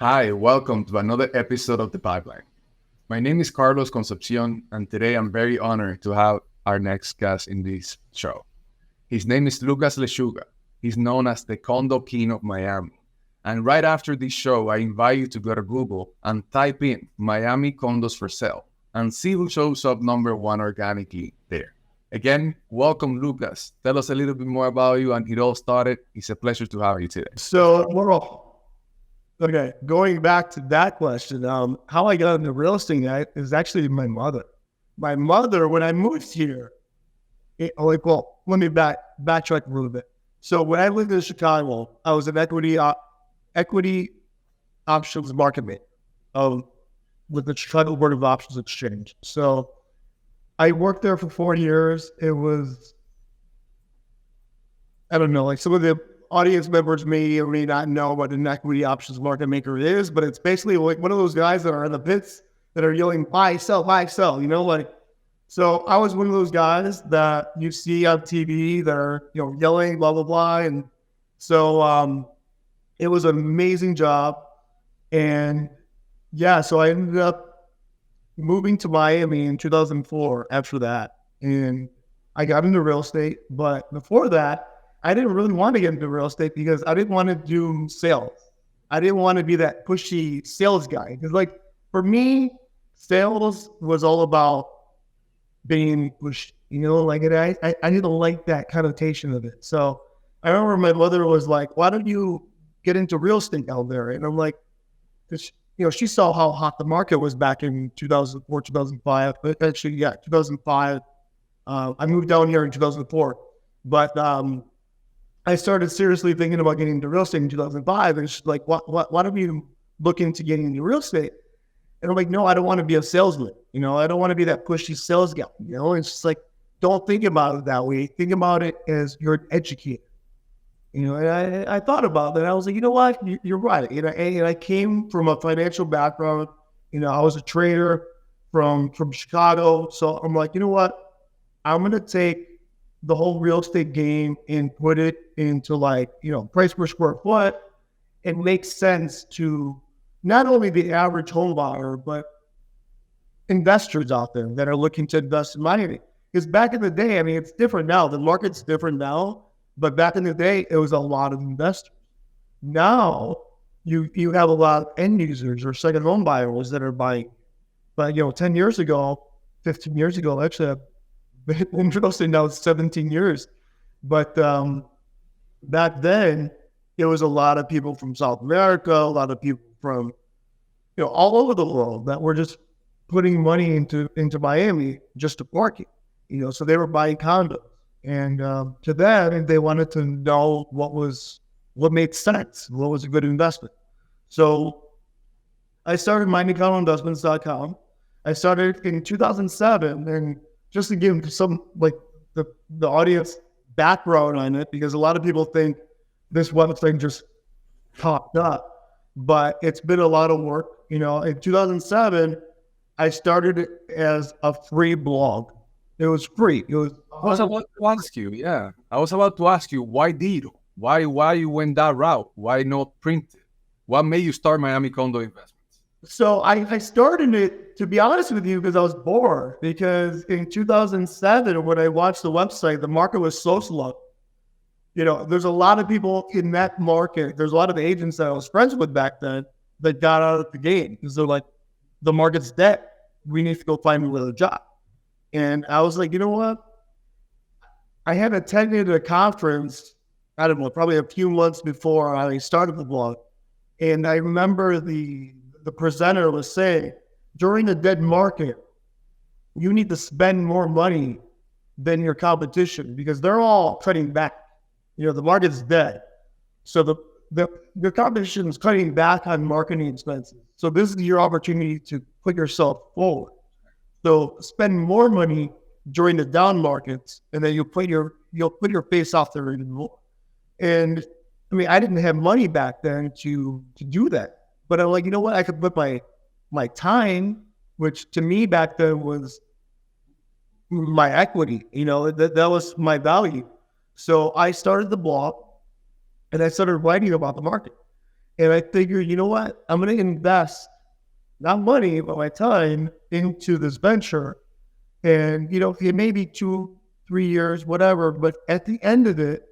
Hi, welcome to another episode of The Pipeline. My name is Carlos Concepcion, and today I'm very honored to have our next guest in this show. His name is Lechuga. He's known as the Condo King of Miami. And right after this show, I invite you to go to Google and type in Miami Condos for Sale and see who shows up number one organically there. Again, welcome, Lucas. Tell us a little bit more about you and it all started. It's a pleasure to have you today. Okay, going back to that question, how I got into real estate is actually my mother. My mother, when I moved here, let me backtrack a little bit. So when I lived in Chicago, I was an equity options market maker with the Chicago Board of Options Exchange. So I worked there for 4 years. It was, I don't know, like some of the audience members may or may not know what an equity options market maker is, but it's basically like one of those guys that are in the pits that are yelling, buy, sell, so I was one of those guys that you see on TV that are, yelling, blah, blah, blah. And so it was an amazing job. And yeah, so I ended up moving to Miami in 2004 after that. And I got into real estate, but before that, I didn't really want to get into real estate because I didn't want to do sales. I didn't want to be that pushy sales guy. Because for me, sales was all about being pushed, I didn't like that connotation of it. So I remember my mother was like, why don't you get into real estate out there? And I'm like, she saw how hot the market was back in 2004, 2005. Actually, yeah, 2005. I moved down here in 2004. But I started seriously thinking about getting into real estate in 2005. And she's like, why don't you look into getting into real estate? And I'm like, no, I don't want to be a salesman. I don't want to be that pushy sales guy. It's just like, don't think about it that way. Think about it as you're an educator. And I thought about that. I was like, you know what? You're right. And I came from a financial background. I was a trader from Chicago. So I'm like, you know what? I'm going to take the whole real estate game and put it into price per square foot. It makes sense to not only the average home buyer, but investors out there that are looking to invest in Miami. Because back in the day, it's different now. The market's different now, but back in the day, it was a lot of investors. Now, you have a lot of end users or second home buyers that are buying. But, 10 years ago, 15 years ago, actually, I've been in real estate now 17 years. But back then, it was a lot of people from South America, a lot of people from, all over the world that were just putting money into Miami just to park it. So they were buying condos. And to them, they wanted to know what made sense, what was a good investment. So I started MiamiCondoInvestments.com. I started in 2007, and just to give some the audience background on it, because a lot of people think this website just popped up, but it's been a lot of work. In 2007, I started it as a free blog. It was free. I was about to ask you, why you went that route? Why not print it? What made you start Miami Condo Investments? So I started it, to be honest with you, because I was bored. Because in 2007, when I watched the website, the market was so slow. There's a lot of people in that market. There's a lot of agents that I was friends with back then that got out of the game because they're like, the market's dead. We need to go find another job. And I was like, you know what? I had attended a conference, I don't know, probably a few months before I started the blog. And I remember the presenter was saying, during the dead market, you need to spend more money than your competition because they're all cutting back. The market's dead. So the competition is cutting back on marketing expenses. So this is your opportunity to put yourself forward. So spend more money during the down markets, and then you'll put your face off there even more. And I didn't have money back then to do that. But I'm like, you know what? I could put my time, which to me back then was my equity. That was my value. So I started the blog, and I started writing about the market. And I figured, you know what? I'm going to invest not money, but my time into this venture. And, it may be 2, 3 years, whatever. But at the end of it,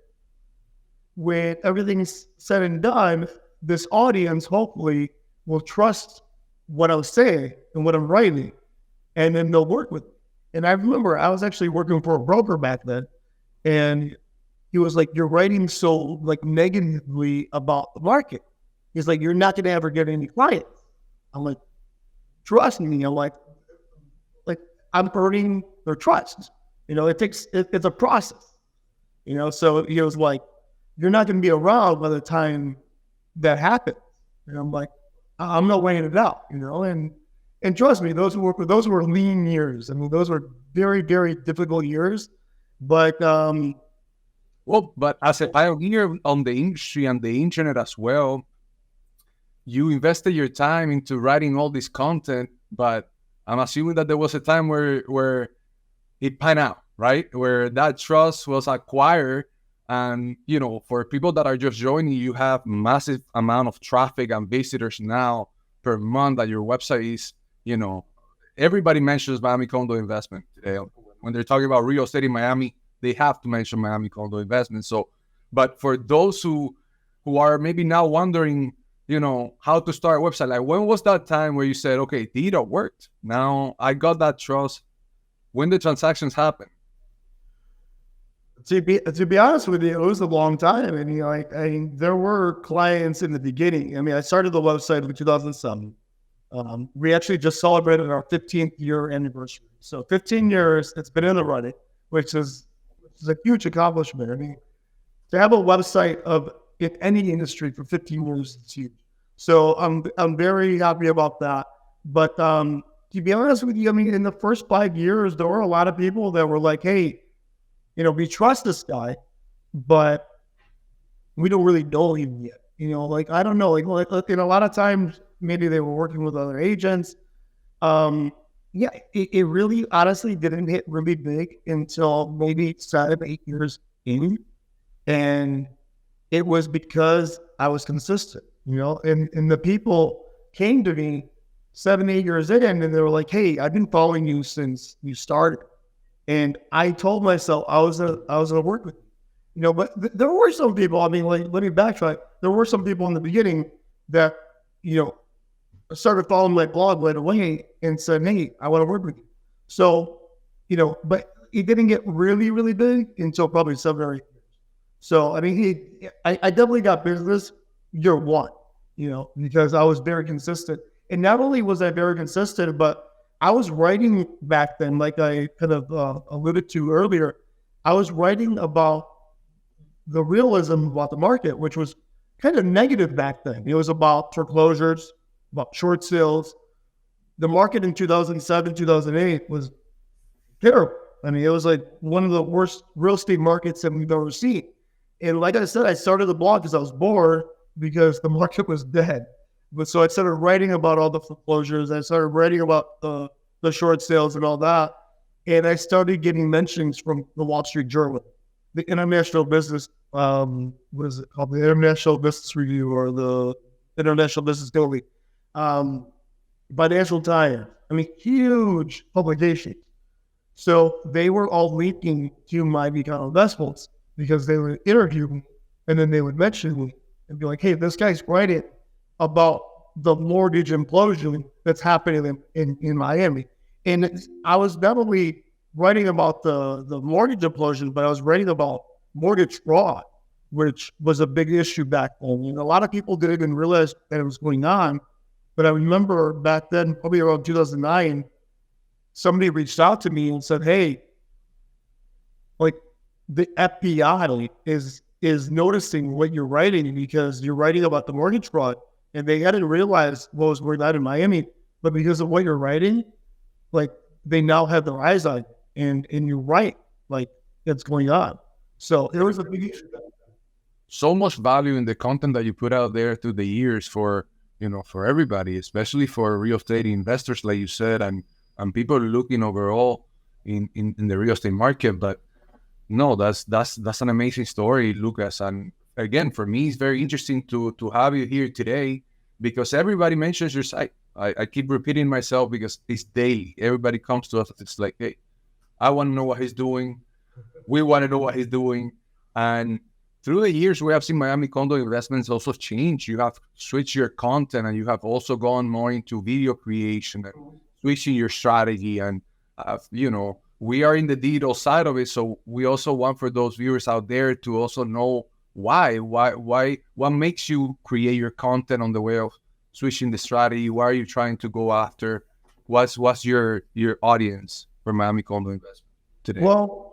when everything's said and done, this audience hopefully will trust what I'm saying and what I'm writing, and then they'll work with me. And I remember I was actually working for a broker back then, and he was like, "You're writing so like negatively about the market." He's like, "You're not going to ever get any clients." I'm like, "Trust me." I'm like I'm earning their trust. It's a process. So he was like, "You're not going to be around by the time that happens." And I'm like, "I'm not weighing it out," and trust me, those were lean years. I mean, those were very, very difficult years. But Well, but as a pioneer on the industry and the internet as well, you invested your time into writing all this content, but I'm assuming that there was a time where it panned out, right? Where that trust was acquired. And, for people that are just joining, you have massive amount of traffic and visitors now per month that your website is, everybody mentions Miami Condo Investment today. When they're talking about real estate in Miami, they have to mention Miami Condo Investment. So, but for those who are maybe now wondering, how to start a website, like when was that time where you said, okay, Dita worked. Now I got that trust. When the transactions happen? to be honest with you, it was a long time. And there were clients in the beginning. I mean, I started the website in 2007. We actually just celebrated our 15th year anniversary. So 15 years, it's been in the running, which is a huge accomplishment. I mean, to have a website in any industry for 15 years, it's huge. So I'm very happy about that. But to be honest with you, I mean, in the first 5 years, there were a lot of people that were like, "Hey, we trust this guy, but we don't really know him yet." I don't know. A lot of times, maybe they were working with other agents. Yeah, it really honestly didn't hit really big until maybe 7, 8 years in. And it was because I was consistent, and the people came to me 7, 8 years in, and they were like, "Hey, I've been following you since you started." And I told myself I was gonna work with you. But there were some people, I mean, like, let me backtrack. There were some people in the beginning that, started following my blog right away and said, "Hey, I want to work with you." So, but it didn't get really, really big until probably 7 or 8 years. So, I mean, I definitely got business year one, because I was very consistent. And not only was I very consistent, but I was writing back then, like I kind of alluded to earlier, I was writing about the realism about the market, which was kind of negative back then. It was about foreclosures, about short sales. The market in 2007, 2008 was terrible. I mean, it was like one of the worst real estate markets that we've ever seen. And like I said, I started the blog because I was bored because the market was dead. But so I started writing about all the foreclosures. I started writing about the short sales and all that. And I started getting mentions from the Wall Street Journal, the International Business, what is it called? The International Business Review or the International Business Daily, Financial Times. I mean, huge publications. So they were all linking to my Condo Investments because they would interview me and then they would mention me and be like, "Hey, this guy's writing about the mortgage implosion that's happening in Miami." And I was not only writing about the mortgage implosion, but I was writing about mortgage fraud, which was a big issue back then. A lot of people didn't even realize that it was going on. But I remember back then, probably around 2009, somebody reached out to me and said, "Hey, like the FBI is noticing what you're writing because you're writing about the mortgage fraud." And they hadn't realized what was going on in Miami, but because of what you're writing, like they now have their eyes on you, and you're right, like it's going on. So there was a big issue. So much value in the content that you put out there through the years for everybody, especially for real estate investors, like you said, and people looking overall in the real estate market. But no, that's an amazing story, Lucas. And again, for me, it's very interesting to have you here today because everybody mentions your site. I keep repeating myself because it's daily. Everybody comes to us. It's like, hey, I want to know what he's doing. We want to know what he's doing. And through the years, we have seen Miami Condo Investments also change. You have switched your content and you have also gone more into video creation and switching your strategy. And, we are in the digital side of it. So we also want for those viewers out there to also know why, what makes you create your content on the way of switching the strategy. Why are you trying to go after? What's your audience for Miami Condo Investment today? Well,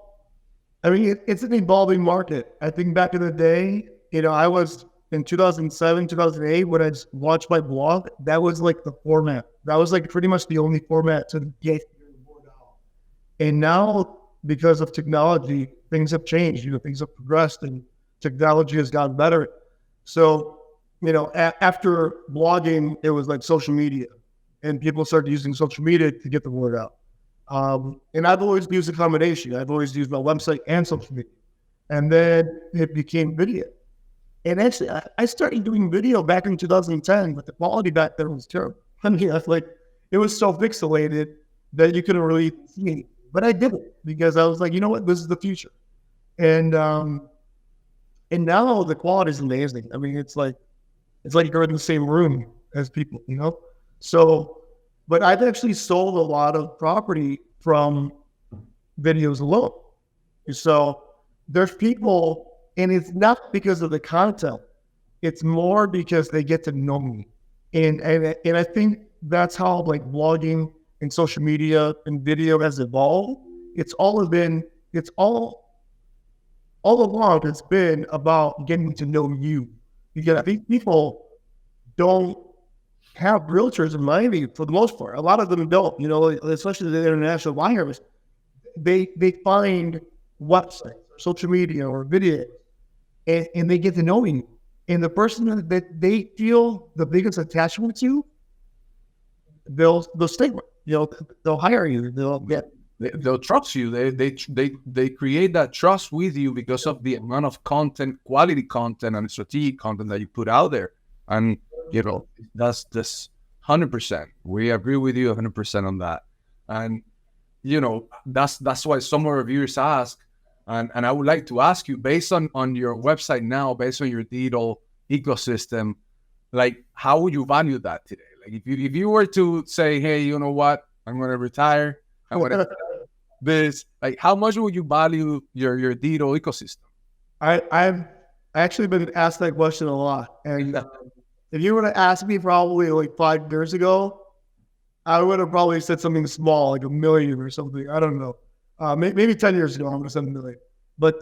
I mean, it's an evolving market. I think back in the day, I was in 2007, 2008, when I launched my blog, that was like the format. That was like pretty much the only format to get your word out. And now, because of technology, things have changed. Things have progressed and technology has gotten better. So, after blogging, it was like social media. And people started using social media to get the word out. And I've always used a combination. I've always used my website and social media. And then it became video. And actually, I started doing video back in 2010, but the quality back then was terrible. I mean, it was so pixelated that you couldn't really see it. But I did it because I was like, you know what, this is the future. And now the quality is amazing. I mean, it's like you're in the same room as people, So, but I've actually sold a lot of property from videos alone. So there's people, and it's not because of the content. It's more because they get to know me. And I think that's how like blogging and social media and video has evolved. All along, it's been about getting to know you. Because I think people don't have realtors in Miami for the most part. A lot of them don't, especially the international buyers. They find websites, social media, or video, and they get to know you. And the person that they feel the biggest attachment to, they'll stay with. They'll hire you. They'll trust you. They create that trust with you because of the amount of content, quality content, and strategic content that you put out there. And that's 100%. We agree with you 100% on that. And that's why some of our viewers ask, and I would like to ask you, based on your website now, based on your digital ecosystem, like how would you value that today? Like if you were to say, hey, you know what, I'm going to retire, I'm going to this, like how much would you value your digital ecosystem? I've actually been asked that question a lot, and if you were to ask me probably like 5 years ago, I would have probably said something small, like $1 million or something. I don't know. Maybe 10 years ago, I'm going to say $1 million. But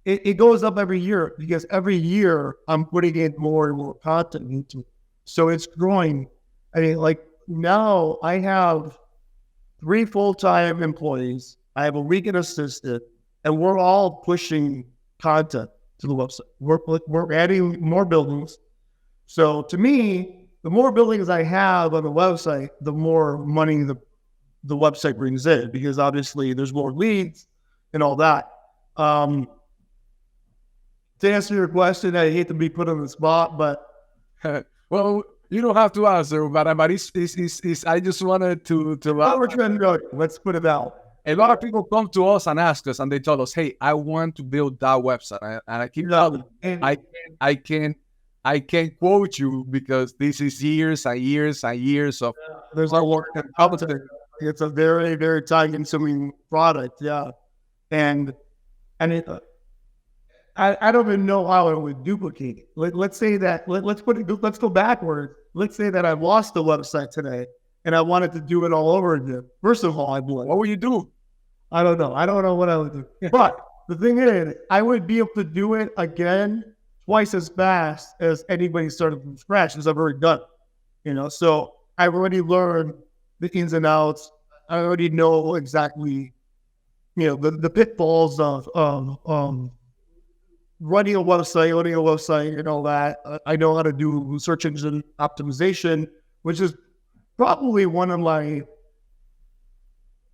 it goes up every year because every year I'm putting in more and more content into it. So it's growing. I mean, like now I have 3 full-time employees. I have a weekend assistant, and we're all pushing content to the website. We're adding more buildings. So to me, the more buildings I have on the website, the more money the website brings in, because obviously there's more leads and all that. To answer your question, I hate to be put on the spot, but well, you don't have to answer, but it's I just wanted to we're trying to go. Let's put it out. A lot of people come to us and ask us, and they tell us, "Hey, I want to build that website," and I keep telling them, I can't quote you because this is years and years and years of there's our work. It's a very, very time-consuming product, yeah. And it, I don't even know how it would duplicate it. Let's say that let's go backwards. Let's say that I lost the website today and I wanted to do it all over again. First of all, I would. What would you do? I don't know. I don't know what I would do. But the thing is, I would be able to do it again twice as fast as anybody started from scratch, as I've already done. So I've already learned the ins and outs. I already know exactly, the pitfalls of running a website, and all that. I know how to do search engine optimization, which is probably one of my,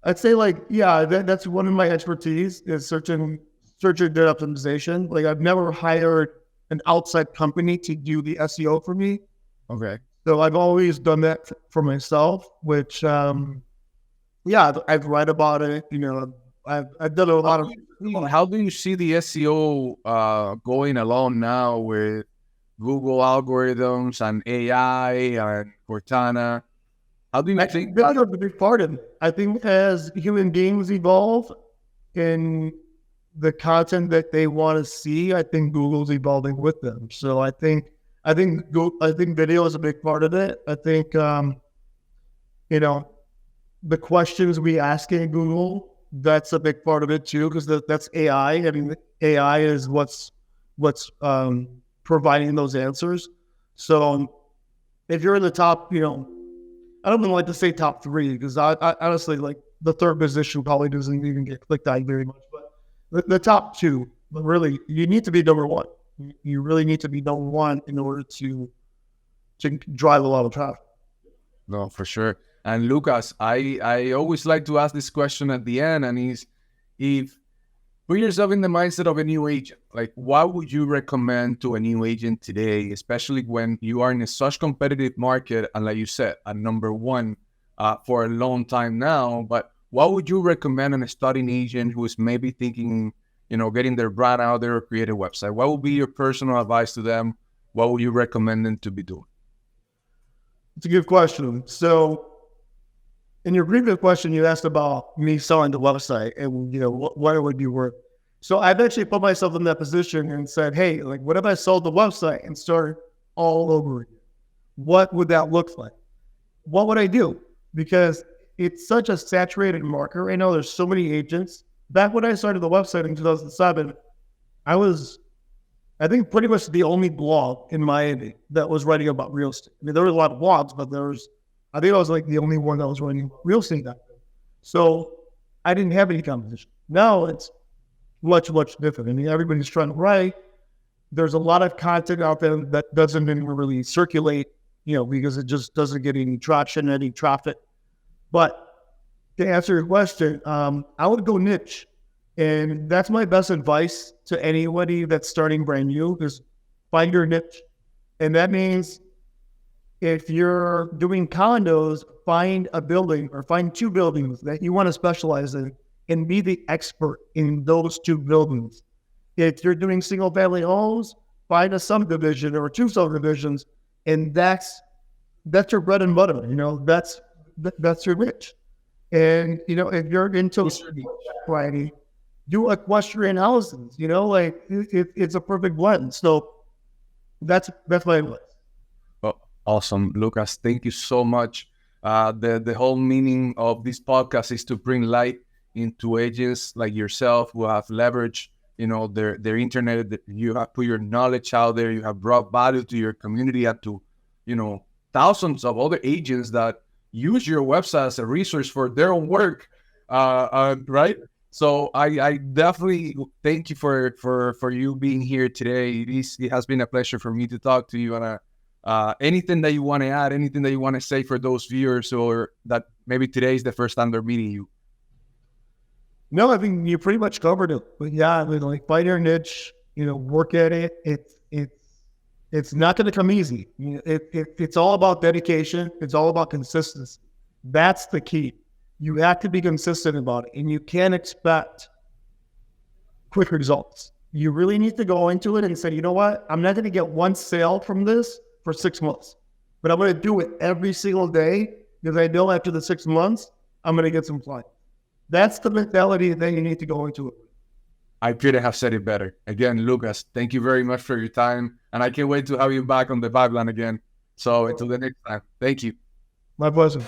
I'd say that's one of my expertise is search engine optimization. Like I've never hired an outside company to do the SEO for me. Okay. So I've always done that for myself, which, I've read about it. I've done a lot of. How do you see the SEO going along now with Google algorithms and AI and Cortana? How do you think? That's a big part of it. I think as human beings evolve in the content that they want to see, I think Google's evolving with them. So I think video is a big part of it. I think the questions we ask in Google, that's a big part of it too, because that's AI. I mean, AI is what's providing those answers. So if you're in the top, I don't even like to say top three, because I honestly, like, the third position probably doesn't even get clicked on very much. But the top two, but really, you need to be number one. You really need to be number one in order to drive a lot of traffic. No, for sure. And Lucas, I always like to ask this question at the end, and if put yourself in the mindset of a new agent, like, what would you recommend to a new agent today, especially when you are in a such competitive market, and like you said, at number one for a long time now, but what would you recommend a starting agent who is maybe thinking, getting their brand out there or create a website? What would be your personal advice to them? What would you recommend them to be doing? It's a good question. So in your previous question, you asked about me selling the website and, what it would be worth. So I've actually put myself in that position and said, hey, like, what if I sold the website and started all over again? What would that look like? What would I do? Because it's such a saturated market right now. There's so many agents. Back when I started the website in 2007, I was, I think, pretty much the only blog in Miami that was writing about real estate. I mean, there were a lot of blogs, but I think I was like the only one that was writing about real estate back then. So I didn't have any competition. Now it's much, much different. I mean, everybody's trying to write. There's a lot of content out there that doesn't even really circulate, because it just doesn't get any traction, any traffic. But to answer your question, I would go niche. And that's my best advice to anybody that's starting brand new, is find your niche. And that means if you're doing condos, find a building or find two buildings that you want to specialize in and be the expert in those two buildings. If you're doing single family homes, find a subdivision or two subdivisions, and that's your bread and butter. That's your niche. And if you're into variety, do equestrian houses. It's a perfect blend. So that's my advice. Oh, awesome, Lucas. Thank you so much. The whole meaning of this podcast is to bring light into agents like yourself who have leveraged, their internet. That you have put your knowledge out there. You have brought value to your community and to, thousands of other agents that use your website as a resource for their own work. Right. So I definitely thank you for you being here today. It has been a pleasure for me to talk to you. And anything that you want to add, anything that you want to say for those viewers or that maybe today is the first time they're meeting you? No, I think you pretty much covered it. But yeah, I mean, like, find your niche, work at it. It's not going to come easy. It's all about dedication. It's all about consistency. That's the key. You have to be consistent about it, and you can't expect quick results. You really need to go into it and say, you know what? I'm not going to get one sale from this for 6 months, but I'm going to do it every single day because I know after the 6 months, I'm going to get some clients. That's the mentality that you need to go into it. I couldn't have said it better. Again, Lucas, thank you very much for your time, and I can't wait to have you back on the pipeline again. So until the next time, thank you. My pleasure.